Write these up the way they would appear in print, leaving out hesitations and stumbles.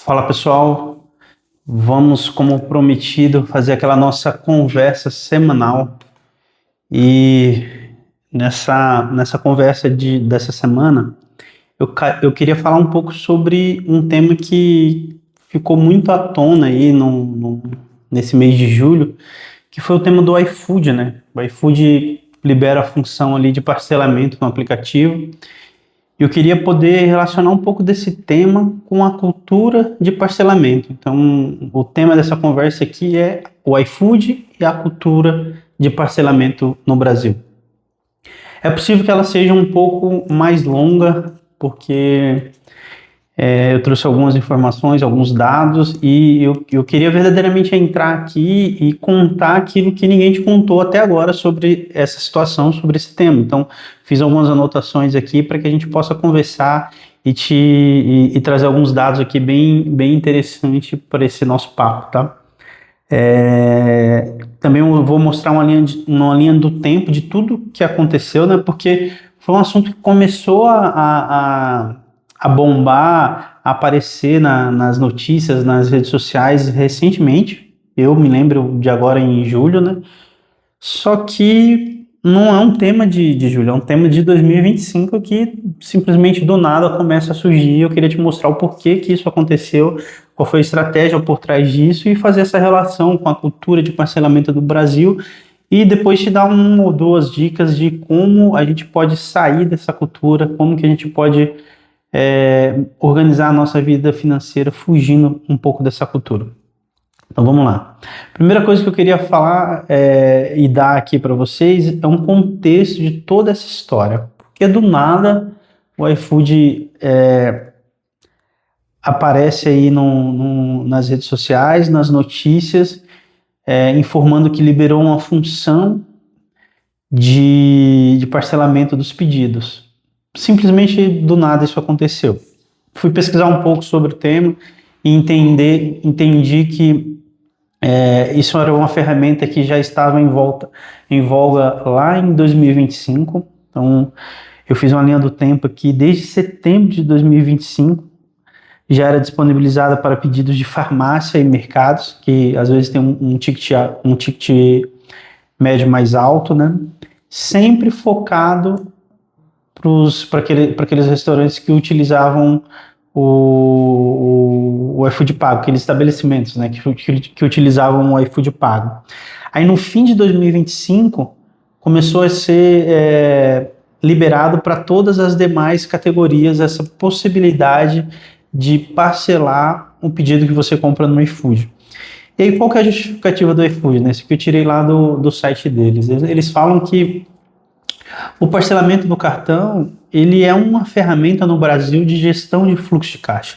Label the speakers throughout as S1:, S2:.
S1: Fala pessoal, vamos, como prometido, fazer aquela nossa conversa semanal. E nessa conversa dessa semana, eu queria falar um pouco sobre um tema que ficou muito à tona aí nesse mês de julho, que foi o tema do iFood, né? O iFood libera a função ali de parcelamento no aplicativo. Eu queria poder relacionar um pouco desse tema com a cultura de parcelamento. Então, o tema dessa conversa aqui é o iFood e a cultura de parcelamento no Brasil. É possível que ela seja um pouco mais longa, porque eu trouxe algumas informações, alguns dados, e eu queria verdadeiramente entrar aqui e contar aquilo que ninguém te contou até agora sobre essa situação, sobre esse tema. Então, fiz algumas anotações aqui para que a gente possa conversar e trazer alguns dados aqui bem interessantes para esse nosso papo, tá? Também eu vou mostrar uma linha do tempo de tudo que aconteceu, né? Porque foi um assunto que começou a bombar, a aparecer nas notícias, nas redes sociais recentemente. Eu me lembro de agora em julho, né? Só que não é um tema de julho, é um tema de 2025 que simplesmente do nada começa a surgir. Eu queria te mostrar o porquê que isso aconteceu, qual foi a estratégia por trás disso e fazer essa relação com a cultura de parcelamento do Brasil e depois te dar uma ou duas dicas de como a gente pode sair dessa cultura, como que a gente pode organizar a nossa vida financeira fugindo um pouco dessa cultura. Então vamos lá. Primeira coisa que eu queria falar e dar aqui para vocês é um contexto de toda essa história. Porque do nada o iFood aparece aí nas redes sociais, nas notícias, informando que liberou uma função de parcelamento dos pedidos. Simplesmente do nada isso aconteceu. Fui pesquisar um pouco sobre o tema e entendi que isso era uma ferramenta que já estava em voga lá em 2025. Então, eu fiz uma linha do tempo aqui. Desde setembro de 2025, já era disponibilizada para pedidos de farmácia e mercados, que às vezes tem um ticket médio mais alto, né? Sempre focado para aqueles restaurantes que utilizavam o iFood Pago, aqueles estabelecimentos, né, que utilizavam o iFood Pago. Aí no fim de 2025 começou a ser liberado para todas as demais categorias essa possibilidade de parcelar um pedido que você compra no iFood. E aí qual que é a justificativa do iFood, né? Isso que eu tirei lá do site deles. Eles falam que o parcelamento do cartão, ele é uma ferramenta no Brasil de gestão de fluxo de caixa.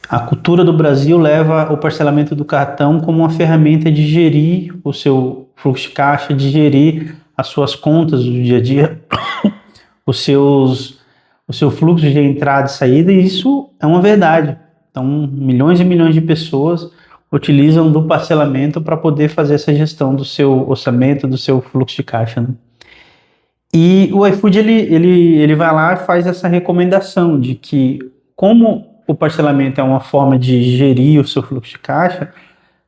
S1: A cultura do Brasil leva o parcelamento do cartão como uma ferramenta de gerir o seu fluxo de caixa, de gerir as suas contas do dia a dia, o seu fluxo de entrada e saída, e isso é uma verdade. Então, milhões e milhões de pessoas utilizam do parcelamento para poder fazer essa gestão do seu orçamento, do seu fluxo de caixa, né? E o iFood ele vai lá e faz essa recomendação de que, como o parcelamento é uma forma de gerir o seu fluxo de caixa,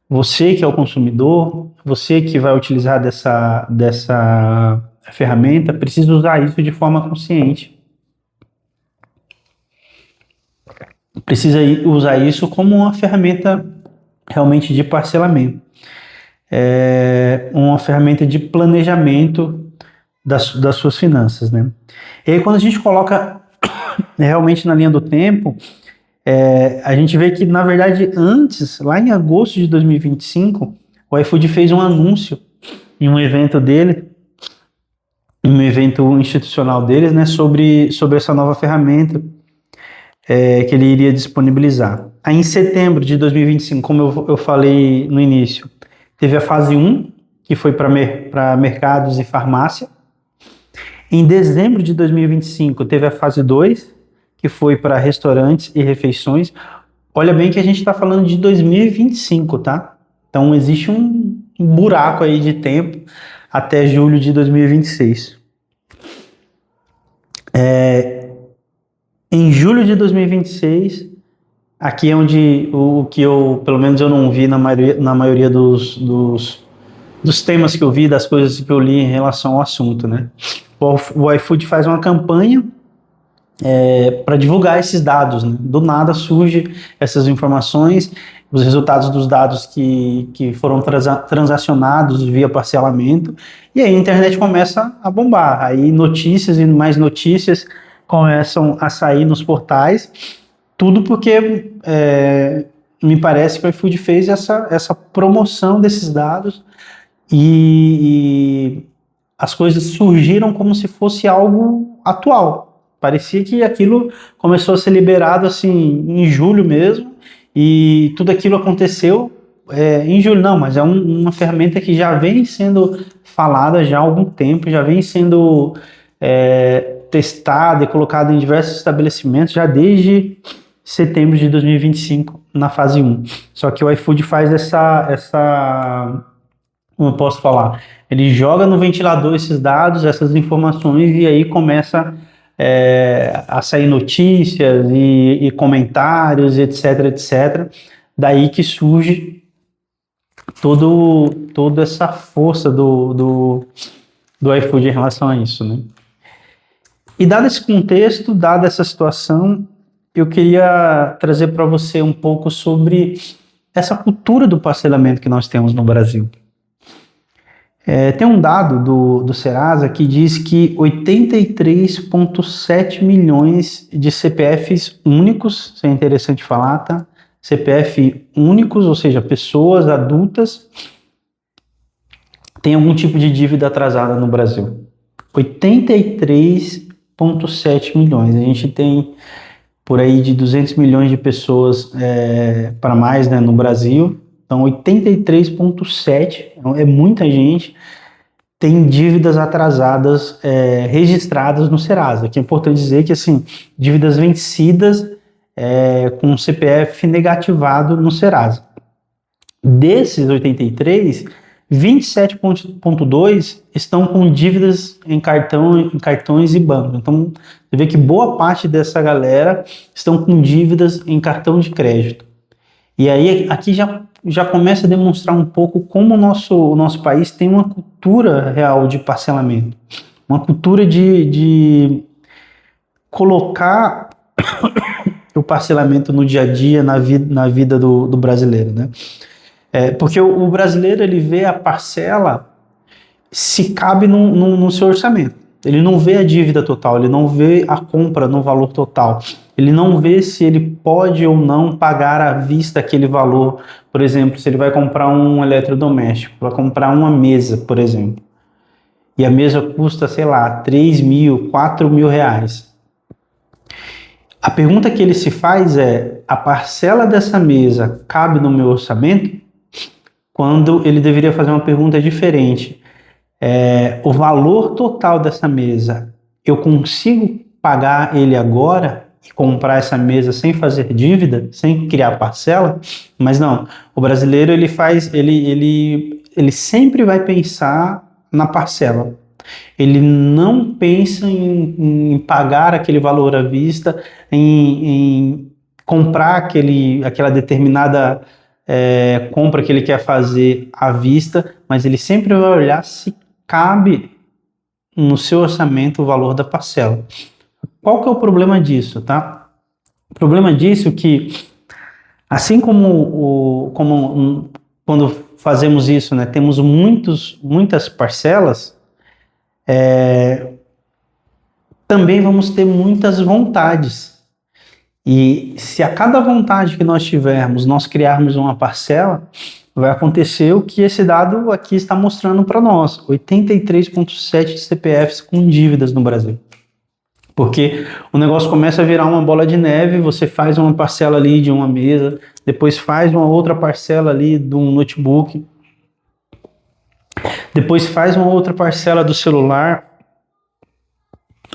S1: você que é o consumidor, você que vai utilizar dessa ferramenta, precisa usar isso de forma consciente. Precisa usar isso como uma ferramenta realmente de parcelamento. Uma ferramenta de planejamento das suas finanças, né? E aí quando a gente coloca realmente na linha do tempo, a gente vê que, na verdade, antes, lá em agosto de 2025, o iFood fez um anúncio em um evento dele, em um evento institucional deles, né, sobre essa nova ferramenta que ele iria disponibilizar. Aí em setembro de 2025, como eu falei no início, teve a fase 1, que foi para mercados e farmácia. Em dezembro de 2025, teve a fase 2, que foi para restaurantes e refeições. Olha bem que a gente está falando de 2025, tá? Então, existe um buraco aí de tempo até julho de 2026. Em julho de 2026, aqui é onde o que eu, pelo menos eu não vi na maioria dos temas que eu vi, das coisas que eu li em relação ao assunto, né? O iFood faz uma campanha para divulgar esses dados, né? Do nada surge essas informações, os resultados dos dados que foram transacionados via parcelamento, e aí a internet começa a bombar, aí notícias e mais notícias começam a sair nos portais, tudo porque me parece que o iFood fez essa promoção desses dados e as coisas surgiram como se fosse algo atual. Parecia que aquilo começou a ser liberado assim em julho mesmo, e tudo aquilo aconteceu em julho, não, mas é uma ferramenta que já vem sendo falada já há algum tempo, já vem sendo testada e colocada em diversos estabelecimentos já desde setembro de 2025 na fase 1. Só que o iFood faz como eu posso falar, ele joga no ventilador esses dados, essas informações, e aí começa a sair notícias e comentários, etc, etc. Daí que surge toda essa força do iFood em relação a isso, né? E dado esse contexto, dada essa situação, eu queria trazer para você um pouco sobre essa cultura do parcelamento que nós temos no Brasil. Tem um dado do Serasa que diz que 83,7 milhões de CPFs únicos, isso é interessante falar, tá? CPF únicos, ou seja, pessoas adultas, têm algum tipo de dívida atrasada no Brasil. 83,7 milhões. A gente tem por aí de 200 milhões de pessoas para mais, né, no Brasil. Então, 83,7 é muita gente, tem dívidas atrasadas registradas no Serasa, que é importante dizer que, assim, dívidas vencidas com CPF negativado no Serasa. Desses 83, 27,2 estão com dívidas em cartões e bancos. Então, você vê que boa parte dessa galera estão com dívidas em cartão de crédito. E aí, aqui já começa a demonstrar um pouco como o nosso país tem uma cultura real de parcelamento, uma cultura de colocar o parcelamento no dia a dia, na vida do brasileiro, né? Porque o brasileiro, ele vê a parcela se cabe no seu orçamento. Ele não vê a dívida total, ele não vê a compra no valor total. Ele não vê se ele pode ou não pagar à vista aquele valor. Por exemplo, se ele vai comprar um eletrodoméstico, vai comprar uma mesa, por exemplo, e a mesa custa, sei lá, 3 mil, 4 mil reais. A pergunta que ele se faz é: a parcela dessa mesa cabe no meu orçamento? Quando ele deveria fazer uma pergunta diferente. O valor total dessa mesa, eu consigo pagar ele agora e comprar essa mesa sem fazer dívida, sem criar parcela? Mas não, o brasileiro ele sempre vai pensar na parcela. Ele não pensa em pagar aquele valor à vista, em comprar aquela determinada compra que ele quer fazer à vista, mas ele sempre vai olhar se cabe no seu orçamento o valor da parcela. Qual que é o problema disso, tá? O problema disso é que, assim como quando fazemos isso, né, temos muitas parcelas, também vamos ter muitas vontades. E se a cada vontade que nós tivermos, nós criarmos uma parcela, vai acontecer o que esse dado aqui está mostrando para nós: 83,7 CPFs com dívidas no Brasil. Porque o negócio começa a virar uma bola de neve, você faz uma parcela ali de uma mesa, depois faz uma outra parcela ali de um notebook, depois faz uma outra parcela do celular,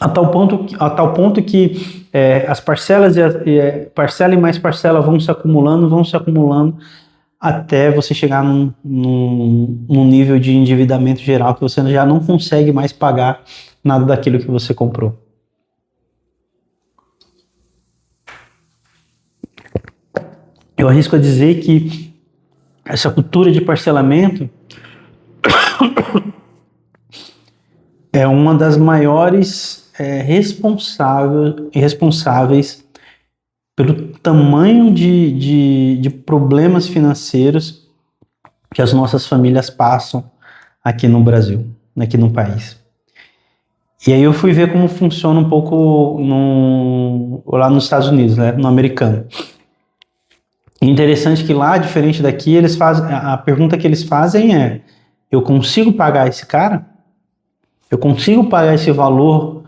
S1: a tal ponto que as parcelas parcela e mais parcela vão se acumulando até você chegar num nível de endividamento geral que você já não consegue mais pagar nada daquilo que você comprou. eu arrisco a dizer que essa cultura de parcelamento é uma das maiores responsáveis pelo tamanho de problemas financeiros que as nossas famílias passam aqui no Brasil, aqui no país. E aí eu fui ver como funciona um pouco lá nos Estados Unidos, né, no americano. E interessante que lá, diferente daqui, eles fazem, a pergunta que eles fazem é: eu consigo pagar esse cara? Eu consigo pagar esse valor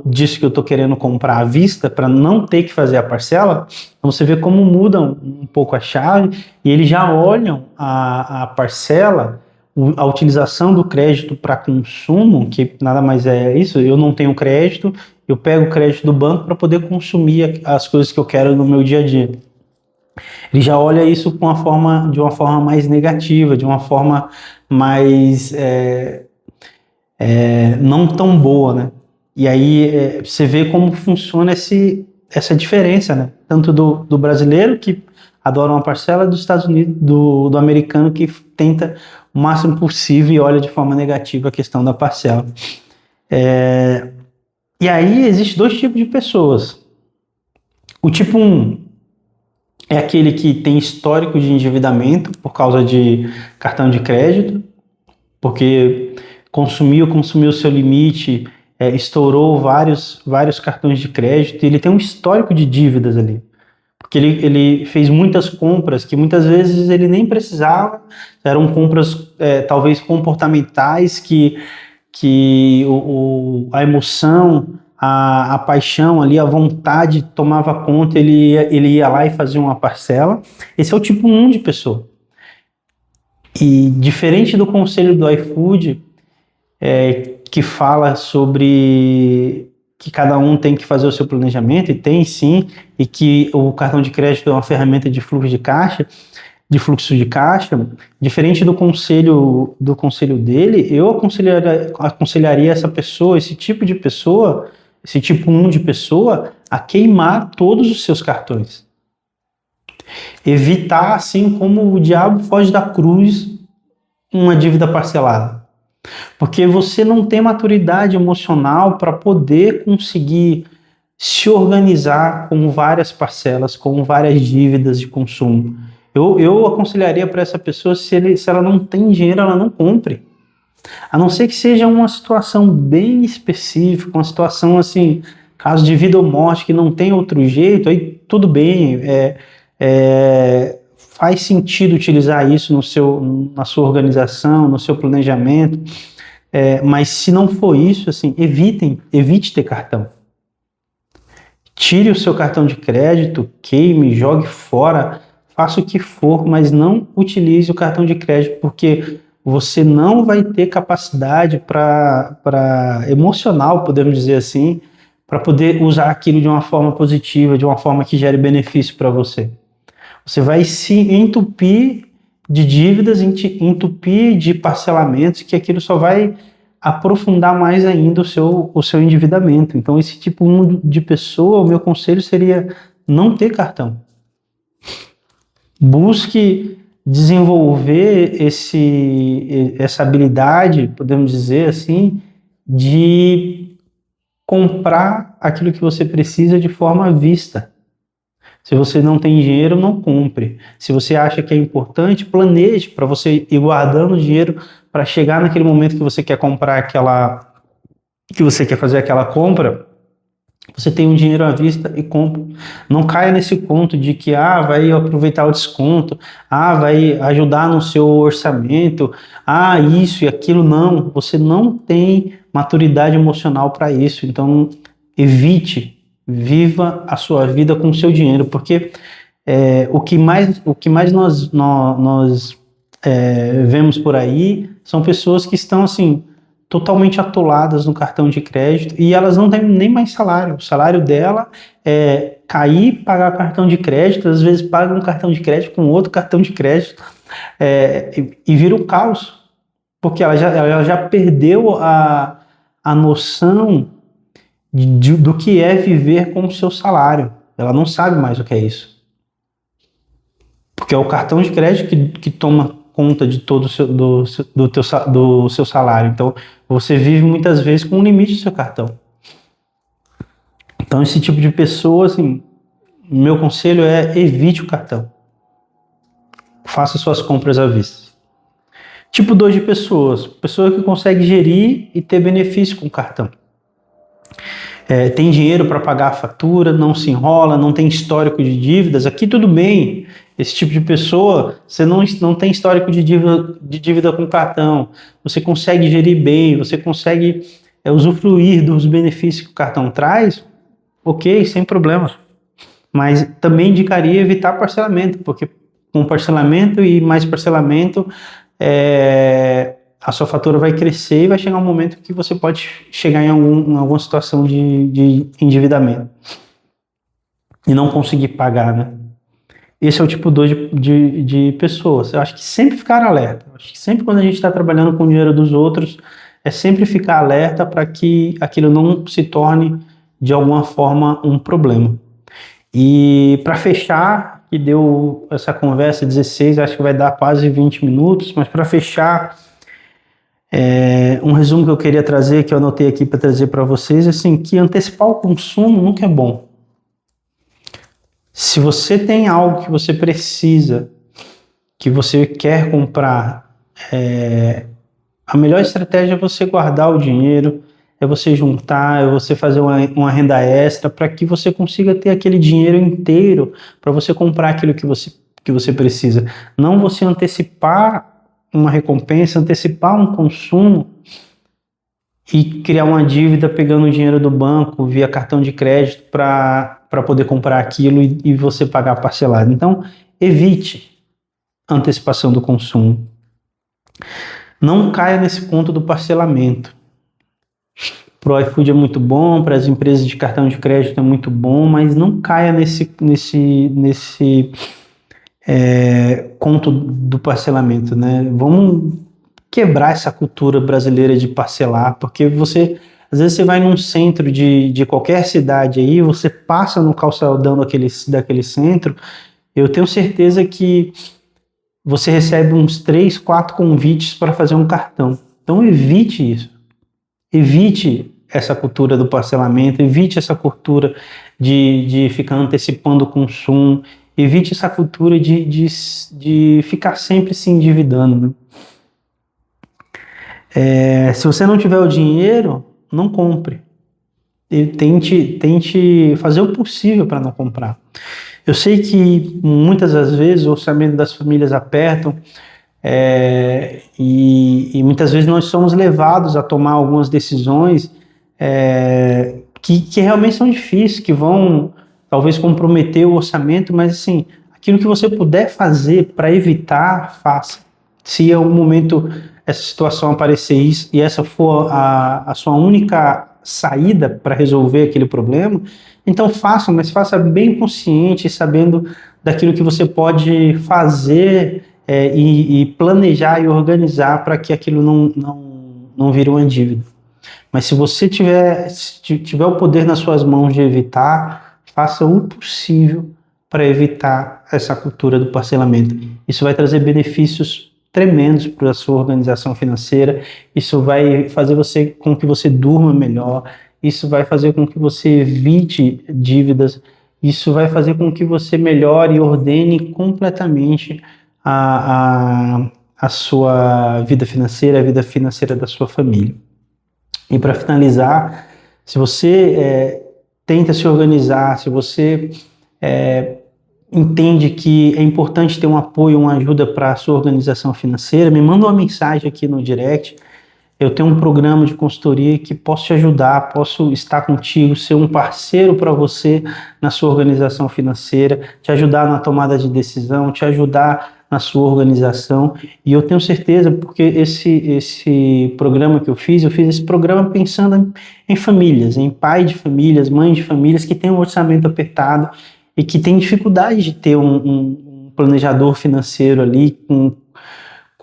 S1: disso que eu estou querendo comprar à vista para não ter que fazer a parcela? Então você vê como muda um pouco a chave e eles já olham a parcela, a utilização do crédito para consumo, que nada mais é isso, eu não tenho crédito, eu pego o crédito do banco para poder consumir as coisas que eu quero no meu dia a dia. Ele já olha isso de uma forma mais negativa, de uma forma mais não tão boa, né? E aí você vê como funciona essa diferença, né? Tanto do brasileiro que adora uma parcela, dos Estados Unidos, do americano que tenta o máximo possível e olha de forma negativa a questão da parcela. E aí existem dois tipos de pessoas. O tipo 1 é aquele que tem histórico de endividamento por causa de cartão de crédito, porque consumiu o seu limite, estourou vários cartões de crédito, e ele tem um histórico de dívidas ali. Porque ele fez muitas compras que muitas vezes ele nem precisava, eram compras talvez comportamentais que a emoção, a paixão ali, a vontade tomava conta, ele ia lá e fazia uma parcela. Esse é o tipo 1 de pessoa. E diferente do conselho do iFood, que fala sobre que cada um tem que fazer o seu planejamento, e tem sim, e que o cartão de crédito é uma ferramenta de fluxo de caixa, diferente do conselho dele, eu aconselharia essa pessoa, esse tipo 1 de pessoa, a queimar todos os seus cartões. Evitar, assim como o diabo foge da cruz, uma dívida parcelada. Porque você não tem maturidade emocional para poder conseguir se organizar com várias parcelas, com várias dívidas de consumo. Eu aconselharia para essa pessoa, se ela não tem dinheiro, ela não compre. A não ser que seja uma situação bem específica, uma situação assim, caso de vida ou morte, que não tem outro jeito, aí tudo bem, faz sentido utilizar isso na sua organização, no seu planejamento, mas se não for isso, assim, evite ter cartão. Tire o seu cartão de crédito, queime, jogue fora, faça o que for, mas não utilize o cartão de crédito, porque você não vai ter capacidade emocional, podemos dizer assim, para poder usar aquilo de uma forma positiva, de uma forma que gere benefício para você. Você vai se entupir de dívidas, entupir de parcelamentos, que aquilo só vai aprofundar mais ainda o seu endividamento. Então, esse tipo 1 de pessoa, o meu conselho seria não ter cartão. Busque desenvolver essa habilidade, podemos dizer assim, de comprar aquilo que você precisa de forma à vista. Se você não tem dinheiro, não compre. Se você acha que é importante, planeje para você ir guardando dinheiro para chegar naquele momento que você quer comprar que você quer fazer aquela compra, você tem um dinheiro à vista e compra. Não caia nesse conto de que vai aproveitar o desconto, vai ajudar no seu orçamento, isso e aquilo. Não, você não tem maturidade emocional para isso. Então, viva a sua vida com o seu dinheiro, porque o que mais nós vemos por aí são pessoas que estão assim totalmente atoladas no cartão de crédito e elas não têm nem mais salário. O salário dela é cair, pagar cartão de crédito, às vezes paga um cartão de crédito com outro cartão de crédito, e vira um caos, porque ela já perdeu a noção do que é viver com o seu salário. Ela não sabe mais o que é isso. Porque é o cartão de crédito que toma conta de todo do seu salário. Então, você vive muitas vezes com o limite do seu cartão. Então, esse tipo de pessoa, assim, meu conselho é evite o cartão. Faça suas compras à vista. Tipo 2 de pessoas. Pessoa que consegue gerir e ter benefício com o cartão. Tem dinheiro para pagar a fatura, não se enrola, não tem histórico de dívidas. Aqui tudo bem. Esse tipo de pessoa, você não tem histórico de dívida com cartão. Você consegue gerir bem, você consegue usufruir dos benefícios que o cartão traz. Ok, sem problemas. Mas também indicaria evitar parcelamento, porque com parcelamento e mais parcelamento, a sua fatura vai crescer e vai chegar um momento que você pode chegar em alguma situação de endividamento e não conseguir pagar, né? Esse é o tipo 2 de pessoas. Eu acho que sempre ficar alerta. Eu acho que sempre quando a gente está trabalhando com o dinheiro dos outros, é sempre ficar alerta para que aquilo não se torne, de alguma forma, um problema. E para fechar, que deu essa conversa 16, acho que vai dar quase 20 minutos, mas para fechar, um resumo que eu queria trazer, que eu anotei aqui para trazer para vocês, assim, que antecipar o consumo nunca é bom. Se você tem algo que você precisa, que você quer comprar, a melhor estratégia é você guardar o dinheiro, é você juntar, é você fazer uma renda extra para que você consiga ter aquele dinheiro inteiro para você comprar aquilo que você precisa. Não você antecipar uma recompensa, antecipar um consumo e criar uma dívida pegando o dinheiro do banco via cartão de crédito para poder comprar aquilo e você pagar parcelado. Então, evite a antecipação do consumo. Não caia nesse conto do parcelamento. Para o iFood é muito bom, para as empresas de cartão de crédito é muito bom, mas não caia nesse conto do parcelamento, né? Vamos quebrar essa cultura brasileira de parcelar, porque às vezes você vai num centro de qualquer cidade aí, você passa no calçadão daquele centro, eu tenho certeza que você recebe uns 3, 4 convites para fazer um cartão. Então evite isso. Evite essa cultura do parcelamento, evite essa cultura de ficar antecipando o consumo, evite essa cultura de ficar sempre se endividando, né? Se você não tiver o dinheiro, não compre. E tente fazer o possível para não comprar. Eu sei que muitas das vezes o orçamento das famílias apertam, e muitas vezes nós somos levados a tomar algumas decisões que realmente são difíceis, que vão talvez comprometer o orçamento, mas assim, aquilo que você puder fazer para evitar, faça. Se em algum momento essa situação aparecer e essa for a sua única saída para resolver aquele problema, então faça, mas faça bem consciente, sabendo daquilo que você pode fazer e planejar e organizar para que aquilo não vire uma dívida. Mas se você tiver o poder nas suas mãos de evitar, faça o possível para evitar essa cultura do parcelamento. Isso vai trazer benefícios tremendos para a sua organização financeira, isso vai fazer com que você durma melhor, isso vai fazer com que você evite dívidas, isso vai fazer com que você melhore e ordene completamente a sua vida financeira, a vida financeira da sua família. E para finalizar, se você tenta se organizar, se você entende que é importante ter um apoio, uma ajuda para a sua organização financeira, me manda uma mensagem aqui no direct. Eu tenho um programa de consultoria que posso te ajudar, posso estar contigo, ser um parceiro para você na sua organização financeira, te ajudar na tomada de decisão, te ajudar na sua organização. E eu tenho certeza, porque esse programa que eu fiz esse programa pensando em famílias, em pai de famílias, mãe de famílias que têm um orçamento apertado e que têm dificuldade de ter um planejador financeiro ali com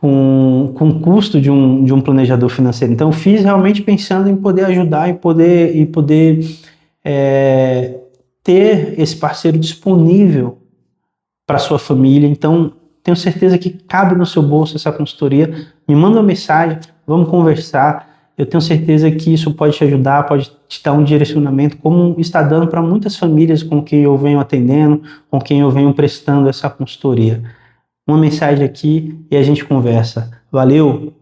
S1: o custo de um planejador financeiro. Então, eu fiz realmente pensando em poder ajudar e poder ter esse parceiro disponível para sua família. Então, tenho certeza que cabe no seu bolso essa consultoria. Me manda uma mensagem, vamos conversar. Eu tenho certeza que isso pode te ajudar, pode te dar um direcionamento, como está dando para muitas famílias com quem eu venho atendendo, com quem eu venho prestando essa consultoria. Uma mensagem aqui e a gente conversa. Valeu!